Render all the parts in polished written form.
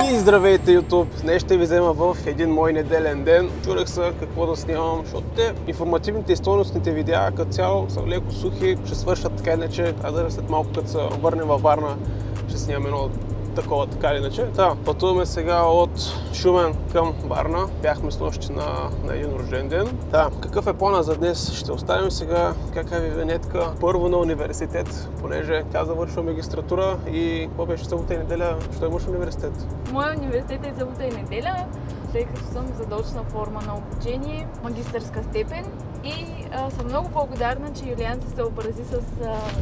И здравейте, YouTube! Днес ще ви взема в един мой неделен ден. Чудех се какво да снимам, защото информативните и стойностните видеа като цяло са леко сухи, ще свършат така иначе, а да след малко като се върнем във Варна, ще снимам едно такова така или иначе. Пътуваме сега от Шумен към Варна. Бяхме с нощи на един рожден ден. Какъв е плана за днес? Ще оставим сега кака ви Венетка първо на университет, понеже тя завършва магистратура и какво беше събота и неделя? Що имаш университет? Моя университет е събота и неделя, тъй като съм в задочна форма на обучение, магистърска степен и съм много благодарна, че Юлиан се съобрази с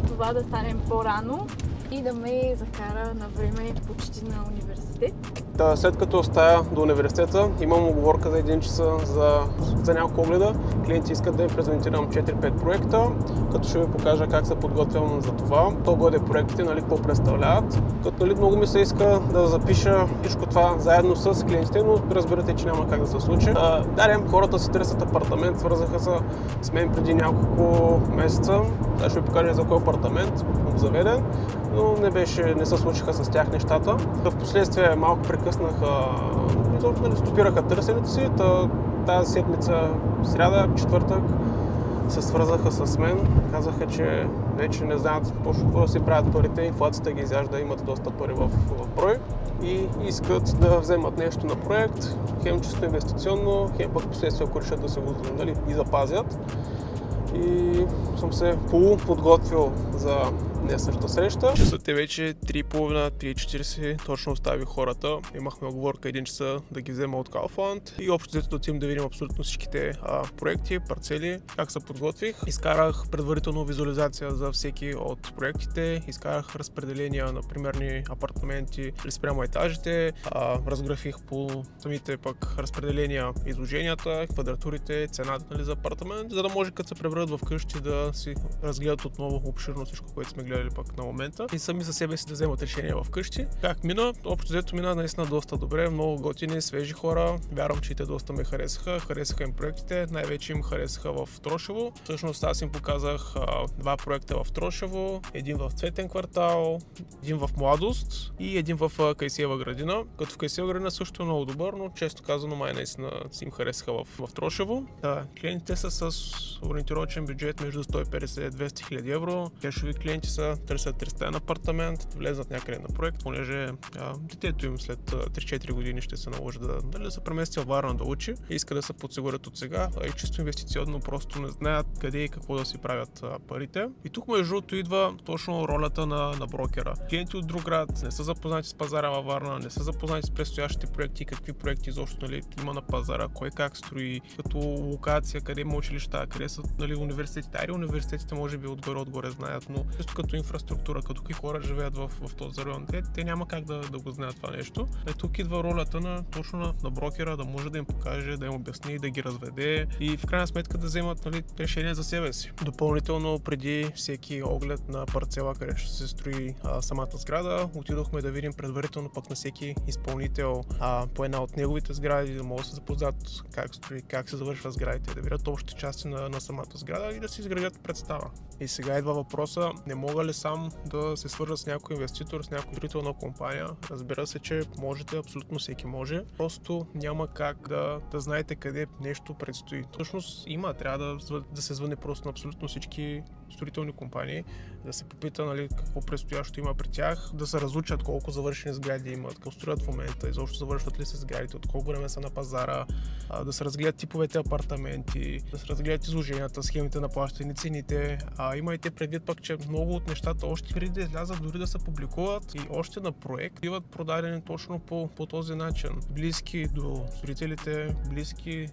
това да станем по-рано и да ме закара на време почти на университет. След като остая до университета, имам уговорка за 1 часа за няколко огледа. Клиенти искат да им презентирам 4-5 проекта, като ще ви покажа как се подготвям за това. То годе проектите, какво представляват. Като много ми се иска да запиша всичко това заедно с клиентите, но разбирате, че няма как да се случи. Хората си търсят апартамент, свързаха се с мен преди няколко месеца. Ще ви покажа за кой апартамент, заведен, но не се случиха с тях нещата. В последствие малко прекъснаха, стопираха търсенето си. Тази седмица, сряда, четвъртък, се свързаха с мен. Казаха, че вече не знаят точно какво да си правят парите. Инфлацията ги изяжда, имат доста пари в брой и искат да вземат нещо на проект, хем чисто инвестиционно, хем пък последствие, ако решат да се го и запазят. И съм се полуподготвил за днешната среща. Часът е вече 3:30, 3:40, точно оставих хората. Имахме оговорка 1 часа да ги взема от Kaufland и общо взето да отидем да видим абсолютно всичките проекти, парцели, как се подготвих. Изкарах предварително визуализация за всеки от проектите, изкарах разпределения на примерни апартаменти спрямо етажите, разграфих по самите пък разпределения, изложенията, квадратурите, цената за апартамент, за да може като се преберат в къщи да си разгледат отново обширно всичко, което сме гледали пък на момента и сами за себе си да вземат решения в къщи. Как мина? Общо взето мина наистина доста добре, много готини, свежи хора. Вярвам, че и те доста ме харесаха им проектите, най-вече им харесаха в Трошево. Всъщност аз им показах 2 проекта в Трошево, един в Цветен квартал, един в Младост и един в Кайсиева градина. Като в Кайсиева градина също е много добър, но често казано май наистина си им харесаха в Трошево. Клиентите са с ориентировачен бюджет между 150-200 хиляди евро. Кешови клиенти са търсят 300 апартамент, да влезат някъде на проект, понеже детето им след 3-4 години ще се наложи да се премести в Варна да учи и иска да се подсигурят от сега, и чисто инвестиционно просто не знаят къде и какво да си правят парите. И тук между другото идва точно ролята на брокера. Клиенти от друг град не са запознати с пазара във Варна, не са запознати с предстоящите проекти, какви проекти изобщо има на пазара, кой как строи, като локация, къде има училища, къде са университетите. Университетите може би отгоре знаят, но чисто като инфраструктура, като какви хора живеят в този район, те няма как да го знаят това нещо. Тук идва ролята точно на брокера, да може да им покаже, да им обясни, да ги разведе и в крайна сметка да вземат решение за себе си. Допълнително преди всеки оглед на парцела, къде ще се строи самата сграда, отидохме да видим предварително пък на всеки изпълнител по една от неговите сгради, да могат да се запознат как строи, как се завършва сградите, да видят общите части на самата сграда и да си изградят представа. И сега идва въпроса, не мога ли сам да се свържа с някой инвеститор, с някой строителна компания? Разбира се, че можете, абсолютно всеки може. Просто няма как да знаете къде нещо предстои. Всъщност трябва да се звъне просто на абсолютно всички строителни компании, да се попита какво предстоящо има при тях, да се разучат колко завършени сгради имат, какво строят в момента, изобщо завършват ли се сградите, от колко време са на пазара, да се разгледат типовете апартаменти, да се разгледат изложенията, схемите на плащане, цените. Имайте предвид пък, че много от нещата още преди да излязат, дори да се публикуват и още на проект, биват продадени точно по този начин. Близки до строителите, близки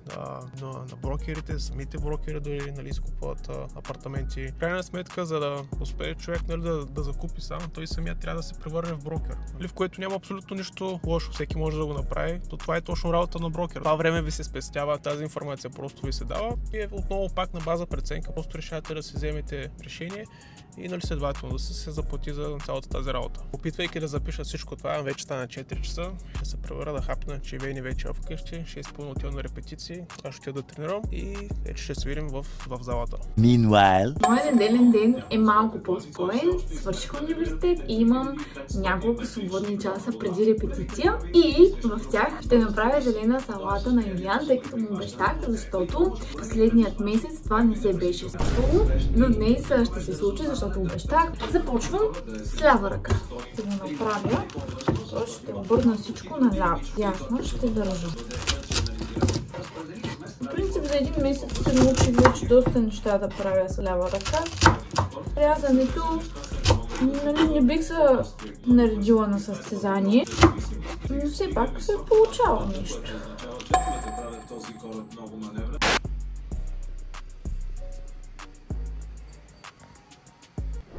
на брокерите, самите брокери дори си купуват апартаменти. В крайна сметка, за да успее човек да закупи сам, той самия трябва да се превърне в брокер. В което няма абсолютно нищо лошо, всеки може да го направи. Това е точно работа на брокера. Това време ви се спестява, тази информация просто ви се дава и отново пак на база преценка просто решавате да си вземете решение и следователно да се заплати за цялата тази работа. Опитвайки да запиша всичко това, вече стана 4 часа, ще се превърна да хапна червени вече вкъщи, ще изпълня отивам на репетиции, аз ще да тренирам и вече ще се видим в залата. Моят неделен ден е малко по-спокоен, свърших университет и имам няколко свободни часа преди репетиция и в тях ще направя зелена салата на Юлиан, тъй като му обещах, защото последният месец това не се беше случило, но днес ще се случи, защото обещах. Започвам с лява ръка. Ще го направя, ще обърна всичко наляво. Ясно, ще държа. В принцип за един месец се научих вече доста неща да правя с лява ръка. Рязането не бих се наредила на състезание, но все пак се получава нещо.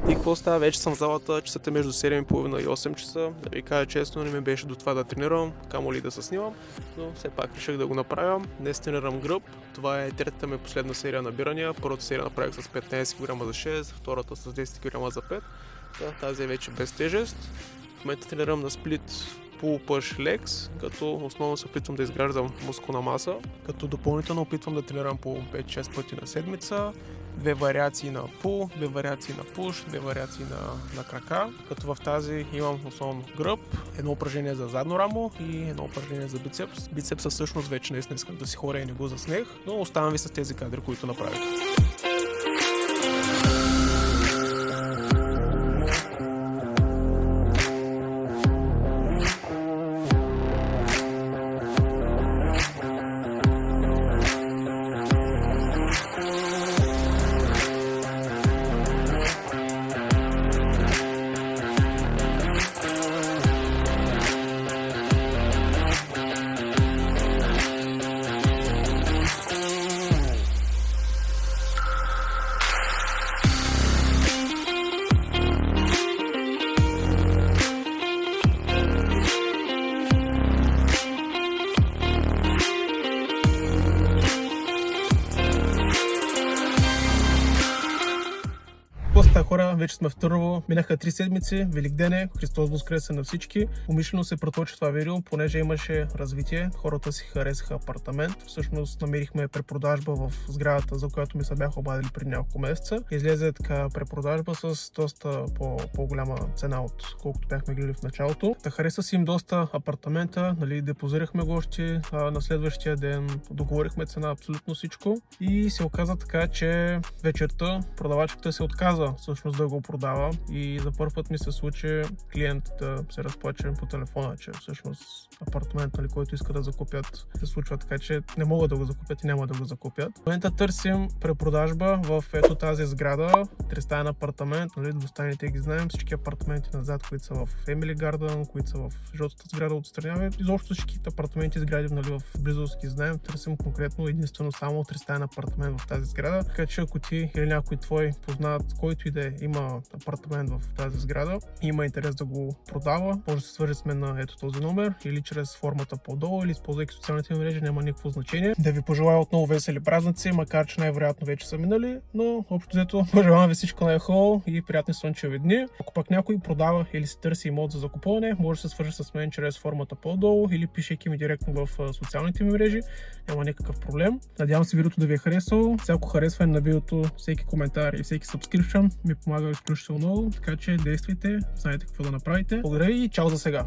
И какво става? Вече съм в залата, часът е между 7:30 и 8 часа. Да ви кажа честно, не ми беше до това да тренирам, камо ли да се снимам, но все пак реших да го направя. Днес тренирам гръб. Това е третата ми последна серия набирания. Първата серия направих с 15 кг за 6, втората с 10 кг за 5. Тази е вече без тежест. В момента тренирам на сплит Pull Push Legs, като основно се опитвам да изграждам мускулна маса, като допълнително опитвам да тренирам по 5-6 пъти на седмица, 2 вариации на Pull, 2 вариации на Push, 2 вариации на крака, като в тази имам основно гръб, едно упражнение за задно рамо и едно упражнение за бицепс. Бицепса всъщност вече не исках да си хоря и не го заснех, но оставам ви с тези кадри, които направих. Хора, вече сме в Търново, минаха 3 седмици, Великден е, Христос Воскресе на всички. Умишлено се проточи това видео, понеже имаше развитие, хората си харесаха апартамент. Всъщност намерихме препродажба в сградата, за която ми се бяха обадили преди няколко месеца. Излезе така препродажба с доста по-голяма цена от колкото бяхме гледали в началото. Да, хареса си им доста апартамента, нали, депозирахме го още, на следващия ден договорихме цена абсолютно всичко и се оказа така, че вечерта продавачката се отказа всъщност да го продава и за първ път ми се случи клиент да се разплаче по телефона, че всъщност апартамент, нали, който иска да закупят, се случва така, че не могат да го закупят и няма да го закупят. В момента търсим препродажба в ето тази сграда, 3-стаен апартамент, нали, двустайните ги знаем, всички апартаменти назад, които са в Емили Гарден, които са в жълтата сграда отстраняваме, изобщо всичките апартаменти сгради, нали, в близост ги знаем, търсим конкретно единствено само 3-стаен апартамент в тази сграда, така че ако ти или някой твой познат, който и да има апартамент в тази сграда и има интерес да го продава, може да се свържи с мен на ето този номер или чрез формата по-долу, или използвайки социалните мрежи, няма никакво значение. Да ви пожелая отново весели празници, макар че най-вероятно вече са минали, но общо взето пожелавам ви всичко най-хубаво и приятни слънчеви дни. Ако пък някой продава или се търси имот за закупуване, може да се свържи с мен чрез формата по-долу или пишейки ми директно в социалните ми мрежи, няма никакъв проблем. Надявам се видеото да ви е харесало. Всяко харесване на видеото, всеки коментар и всеки subscription ми помага изключително много, така че действайте, знаете какво да направите. Благодаря и чао за сега!